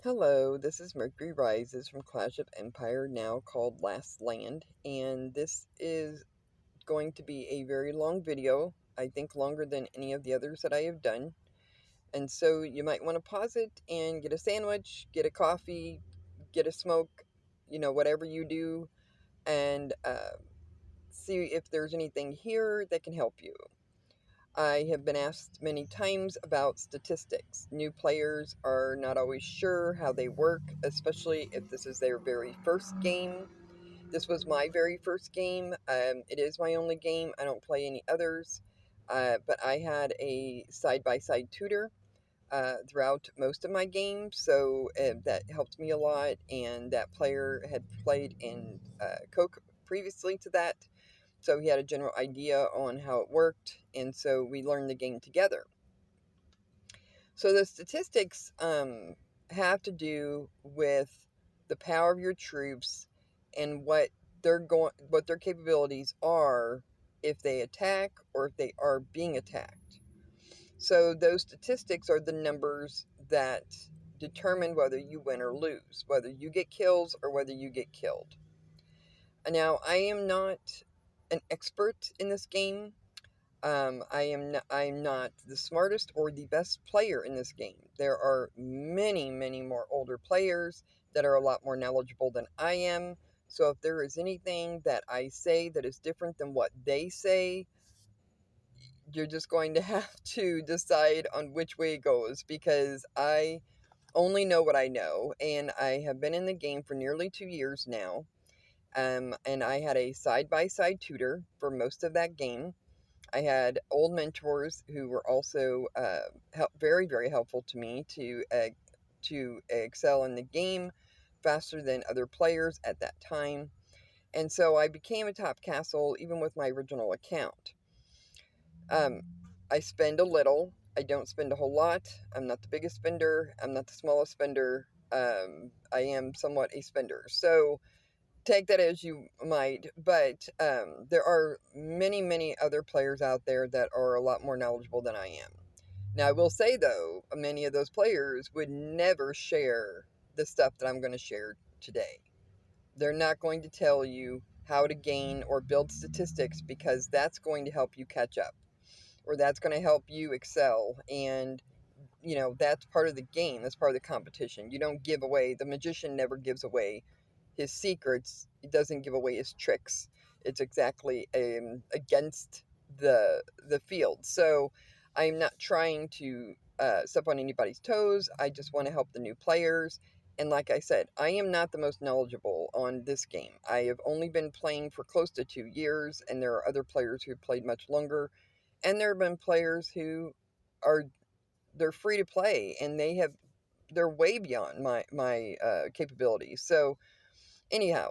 Hello, this is Mercury Rises from Clash of Empire, now called Last Land, and this is going to be a very long video, I think longer than any of the others that I have done, and so you might want to pause it and get a sandwich, get a coffee, get a smoke, whatever you do, and see if there's anything here that can help you. I have been asked many times about statistics. New players are not always sure how they work, especially if this is their very first game. This was my very first game. It is my only game. I don't play any others. But I had a side by side tutor throughout most of my games, so that helped me a lot. And that player had played in Coke previously to that, so he had a general idea on how it worked, and so we learned the game together. So the statistics have to do with the power of your troops and what their capabilities are if they attack or if they are being attacked. So those statistics are the numbers that determine whether you win or lose, whether you get kills or whether you get killed. Now, I am not an expert in this game. I'm not the smartest or the best player in this game. There are many, many more older players that are a lot more knowledgeable than I am. So if there is anything that I say that is different than what they say, you're just going to have to decide on which way it goes, because I only know what I know, and I have been in the game for nearly 2 years now. And I had a side by side tutor for most of that game. I had old mentors who were also very, very helpful to me to excel in the game faster than other players at that time. And so I became a top castle even with my original account. Um, I spend a little. I don't spend a whole lot. I'm not the biggest spender. I'm not the smallest spender. I am somewhat a spender. So take that as you might, but there are many, many other players out there that are a lot more knowledgeable than I am. Now, I will say, though, many of those players would never share the stuff that I'm going to share today. They're not going to tell you how to gain or build statistics, because that's going to help you catch up, or that's going to help you excel. And that's part of the game. That's part of the competition. You don't give away. The magician never gives away his secrets. He doesn't give away his tricks. It's exactly against the field. So I'm not trying to step on anybody's toes. I just want to help the new players. And like I said, I am not the most knowledgeable on this game. I have only been playing for close to 2 years, and there are other players who have played much longer. And there have been players who are they're free to play, and they're way beyond my capabilities. So anyhow,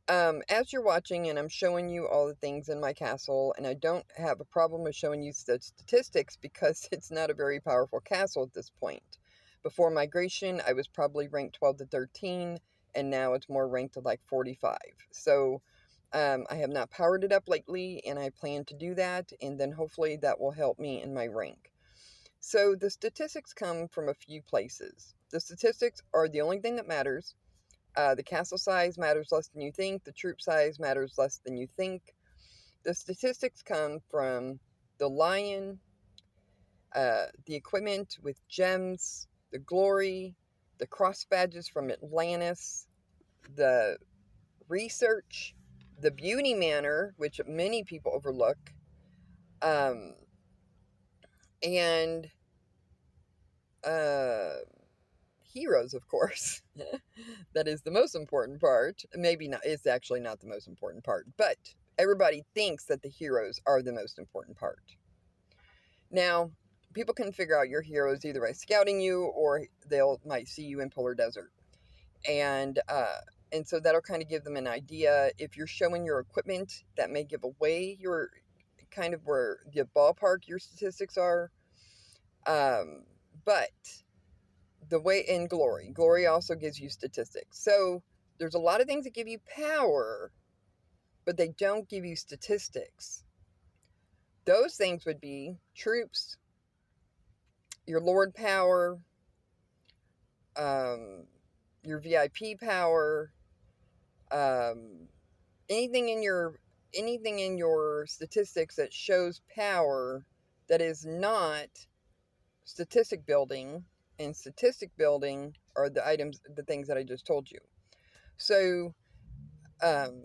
as you're watching, and I'm showing you all the things in my castle, and I don't have a problem with showing you the statistics because it's not a very powerful castle at this point. Before migration, I was probably ranked 12 to 13, and now it's more ranked to like 45. So I have not powered it up lately, and I plan to do that, and then hopefully that will help me in my rank. So the statistics come from a few places. The statistics are the only thing that matters. The castle size matters less than you think. The troop size matters less than you think. The statistics come from the lion, the equipment with gems, the glory, the cross badges from Atlantis, the research, the beauty manor, which many people overlook, um, and uh, heroes, of course. That is the most important part. Maybe not, it's actually not the most important part, but everybody thinks that the heroes are the most important part. Now, people can figure out your heroes either by scouting you, or they'll might see you in Polar Desert. And and so that'll kind of give them an idea. If you're showing your equipment, that may give away your kind of where the ballpark your statistics are. But the way in glory also gives you statistics. So there's a lot of things that give you power, but they don't give you statistics. Those things would be troops, your lord power, um, your VIP power, um, anything in your statistics that shows power that is not statistic building, and statistic building are the things that I just told you. So, um,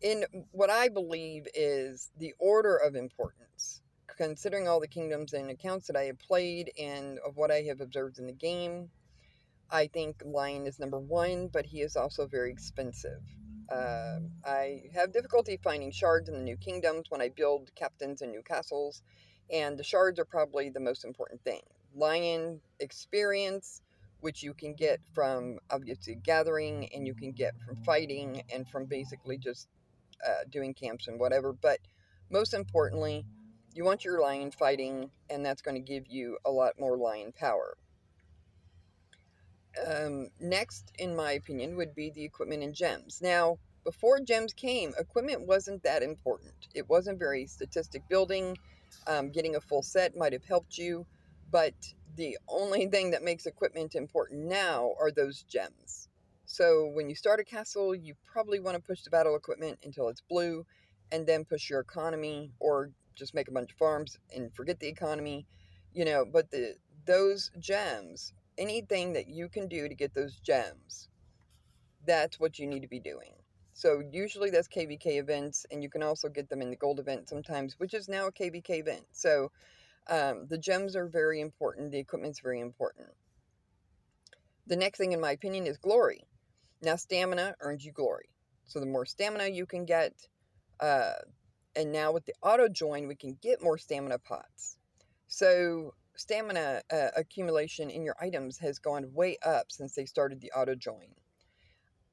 in what I believe is the order of importance, considering all the kingdoms and accounts that I have played and of what I have observed in the game, I think Lion is number one, but he is also very expensive. I have difficulty finding shards in the new kingdoms when I build captains and new castles, and the shards are probably the most important thing. Lion experience, which you can get from obviously gathering, and you can get from fighting, and from basically just doing camps and whatever. But most importantly, you want your lion fighting, and that's going to give you a lot more lion power. Next, in my opinion, would be the equipment and gems. Now, before gems came, equipment wasn't that important. It wasn't very statistic building. Getting a full set might have helped you, but the only thing that makes equipment important now are those gems. So when you start a castle, you probably want to push the battle equipment until it's blue, and then push your economy, or just make a bunch of farms and forget the economy, but those gems, anything that you can do to get those gems, that's what you need to be doing. So usually that's KVK events, and you can also get them in the gold event sometimes, which is now a KVK event. So the gems are very important. The equipment's very important. The next thing, in my opinion, is glory. Now, stamina earns you glory. So the more stamina you can get, uh, and now with the auto join, we can get more stamina pots. So stamina accumulation in your items has gone way up since they started the auto join.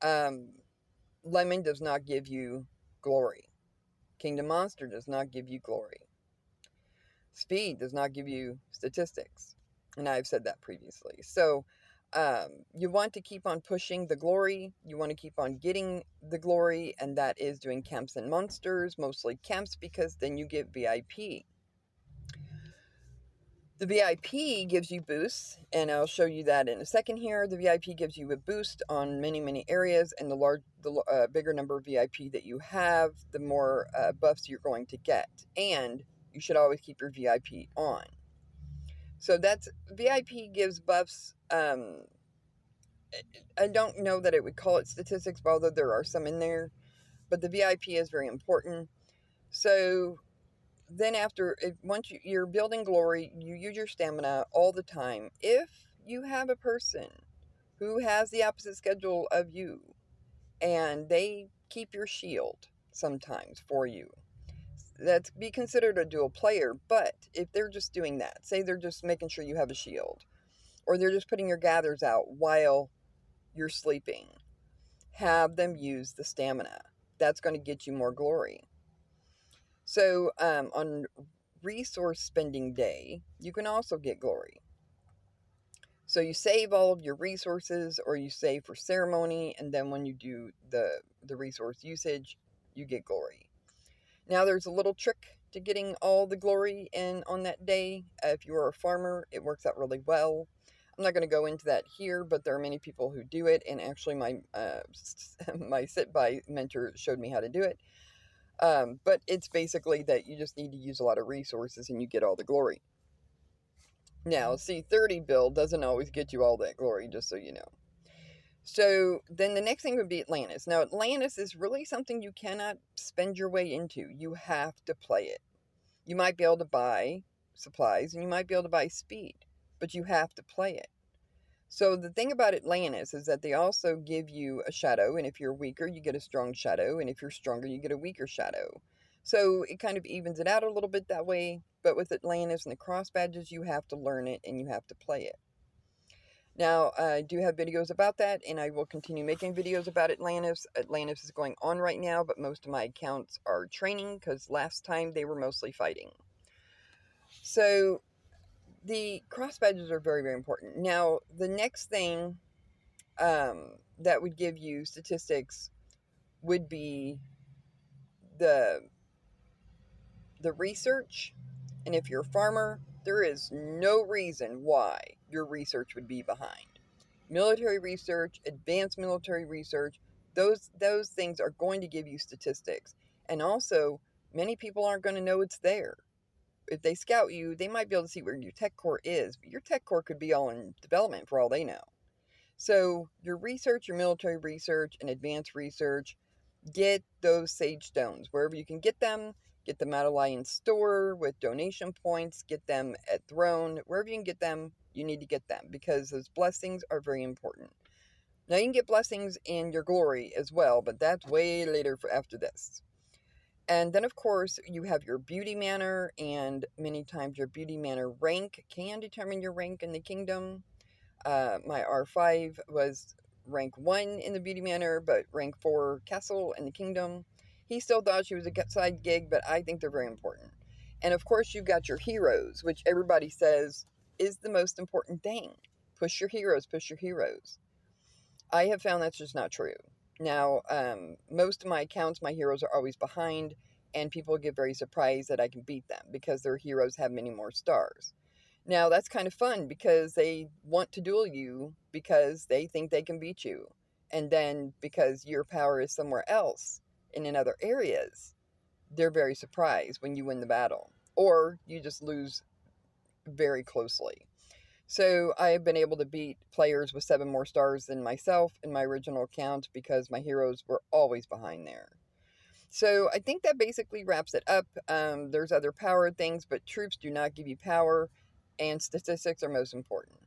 Um, Lemon does not give you glory. Kingdom Monster does not give you glory. Speed does not give you statistics. And I've said that previously. So you want to keep on pushing the glory. You want to keep on getting the glory, and that is doing camps and monsters, mostly camps, because then you get VIP. The VIP gives you boosts, and I'll show you that in a second here. The VIP gives you a boost on many, many areas, and the bigger number of VIP that you have, the more buffs you're going to get. And you should always keep your VIP on. So that's VIP gives buffs. I don't know that it would call it statistics, although there are some in there. But the VIP is very important. So then once you're building glory, you use your stamina all the time. If you have a person who has the opposite schedule of you, and they keep your shield sometimes for you, that's be considered a dual player. But if they're just doing that, say they're just making sure you have a shield, or they're just putting your gathers out while you're sleeping, have them use the stamina. That's going to get you more glory. So on resource spending day, you can also get glory. So you save all of your resources, or you save for ceremony, and then when you do the resource usage, you get glory. Now there's a little trick to getting all the glory in on that day. If you are a farmer, it works out really well. I'm not going to go into that here, but there are many people who do it, and actually my my sit-by mentor showed me how to do it. But it's basically that you just need to use a lot of resources and you get all the glory. Now, C30 build doesn't always get you all that glory, just so you know. So then the next thing would be Atlantis. Now, Atlantis is really something you cannot spend your way into. You have to play it. You might be able to buy supplies, and you might be able to buy speed, but you have to play it. So the thing about Atlantis is that they also give you a shadow, and if you're weaker, you get a strong shadow, and if you're stronger, you get a weaker shadow. So it kind of evens it out a little bit that way, but with Atlantis and the cross badges, you have to learn it and you have to play it. Now, I do have videos about that, and I will continue making videos about Atlantis. Atlantis is going on right now, but most of my accounts are training, because last time they were mostly fighting. So the cross badges are very, very important. Now, the next thing that would give you statistics would be the research. And if you're a farmer, there is no reason why your research would be behind. Military research, advanced military research, those things are going to give you statistics. And also, many people aren't going to know it's there. If they scout you, they might be able to see where your tech core is, but your tech core could be all in development for all they know. So, your research, your military research, and advanced research, get those sage stones wherever you can get them at Alliance store with donation points, get them at Throne, wherever you can get them, you need to get them because those blessings are very important. Now you can get blessings in your glory as well, but that's way later for after this. And then of course you have your beauty manor, and many times your beauty manor rank can determine your rank in the kingdom. My R5 was rank 1 in the beauty manor, but rank 4 castle in the kingdom. He still thought she was a side gig, but I think they're very important. And of course, you've got your heroes, which everybody says is the most important thing. Push your heroes, push your heroes. I have found that's just not true. Now, most of my accounts, my heroes are always behind, and people get very surprised that I can beat them because their heroes have many more stars. Now, that's kind of fun because they want to duel you because they think they can beat you. And then because your power is somewhere else and in other areas, they're very surprised when you win the battle. Or you just lose very closely. So I have been able to beat players with 7 more stars than myself in my original account because my heroes were always behind there. So I think that basically wraps it up. There's other power things, but troops do not give you power, and statistics are most important.